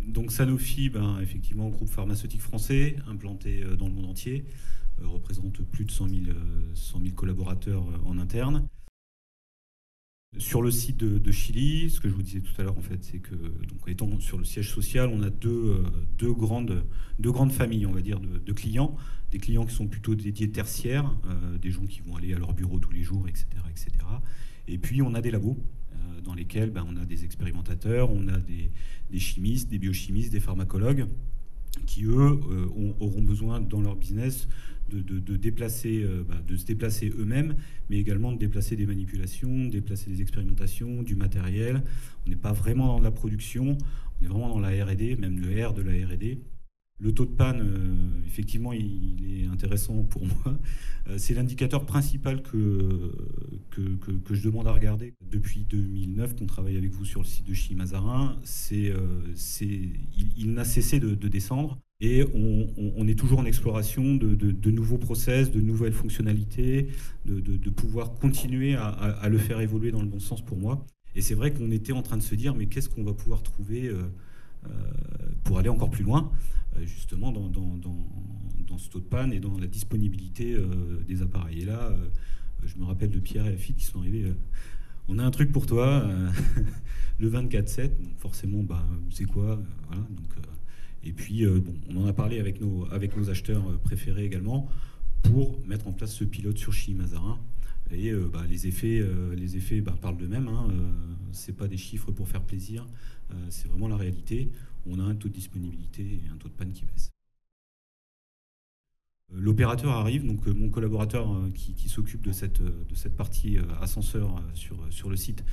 Donc Sanofi, effectivement, groupe pharmaceutique français, implanté dans le monde entier, représente plus de 100 000 collaborateurs en interne. Sur le site de Chili, ce que je vous disais tout à l'heure, en fait, c'est que, donc, étant sur le siège social, on a deux grandes familles, on va dire, de clients. Des clients qui sont plutôt dédiés tertiaires, des gens qui vont aller à leur bureau tous les jours, etc., etc. Et puis, on a des labos dans lesquels on a des expérimentateurs, on a des chimistes, des biochimistes, des pharmacologues qui, eux, auront besoin dans leur business de se déplacer eux-mêmes, mais également de déplacer des manipulations, de déplacer des expérimentations, du matériel. On n'est pas vraiment dans de la production, on est vraiment dans la R&D, même le R de la R&D. Le taux de panne, effectivement, il est intéressant pour moi. C'est l'indicateur principal que je demande à regarder. Depuis 2009 qu'on travaille avec vous sur le site de Chilly-Mazarin, il n'a cessé de descendre. Et on est toujours en exploration de nouveaux process, de nouvelles fonctionnalités, de pouvoir continuer à le faire évoluer dans le bon sens pour moi. Et c'est vrai qu'on était en train de se dire, mais qu'est-ce qu'on va pouvoir trouver pour aller encore plus loin, justement dans ce taux de panne et dans la disponibilité des appareils. Et là, je me rappelle de Pierre et Afid qui sont arrivés. On a un truc pour toi, le 24/7. Donc forcément, c'est quoi voilà, donc, et puis, on en a parlé avec nos acheteurs préférés également pour mettre en place ce pilote sur Chilly-Mazarin. Et les effets parlent d'eux-mêmes. C'est pas des chiffres pour faire plaisir, c'est vraiment la réalité. On a un taux de disponibilité et un taux de panne qui baisse. L'opérateur arrive, donc mon collaborateur qui s'occupe de cette partie ascenseur sur le site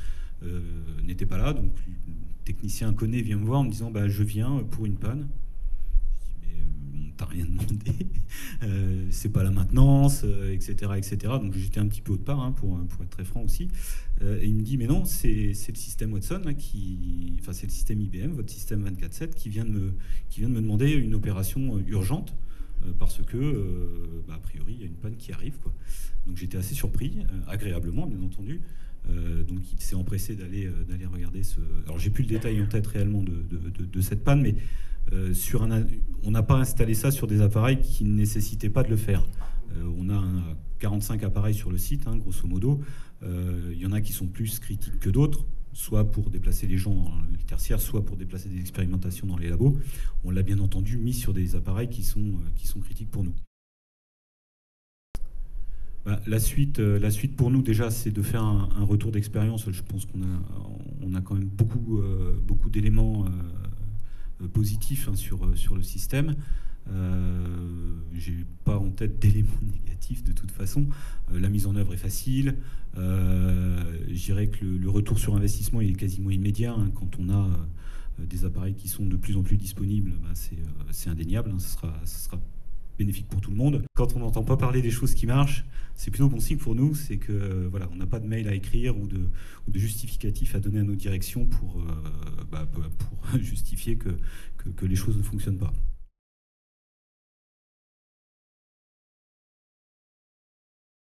n'était pas là, donc le technicien inconnu vient me voir en me disant je viens pour une panne. Je dis mais t'as rien demandé, c'est pas la maintenance, etc., etc. Donc j'étais un petit peu haut de part pour être très franc aussi. Et il me dit mais non, c'est le système Watson là, c'est le système IBM, votre système 24/7 qui vient de me demander une opération urgente. Parce que, a priori, il y a une panne qui arrive, quoi. Donc j'étais assez surpris, agréablement, bien entendu. Donc il s'est empressé d'aller regarder ce... Alors j'ai plus le détail en tête réellement de cette panne, mais on n'a pas installé ça sur des appareils qui ne nécessitaient pas de le faire. On a 45 appareils sur le site, grosso modo. Il y en a qui sont plus critiques que d'autres, soit pour déplacer les gens dans les tertiaires, soit pour déplacer des expérimentations dans les labos. On l'a bien entendu mis sur des appareils qui sont critiques pour nous. La suite pour nous, déjà, c'est de faire un retour d'expérience. Je pense qu'on a quand même beaucoup d'éléments positifs sur le système. J'ai pas en tête d'éléments négatifs de toute façon. La mise en œuvre est facile. Je dirais que le retour sur investissement il est quasiment immédiat. Quand on a des appareils qui sont de plus en plus disponibles, c'est indéniable. Ce sera bénéfique pour tout le monde. Quand on n'entend pas parler des choses qui marchent, c'est plutôt bon signe pour nous. C'est que voilà, on n'a pas de mail à écrire ou de justificatif à donner à nos directions pour justifier que les choses ne fonctionnent pas.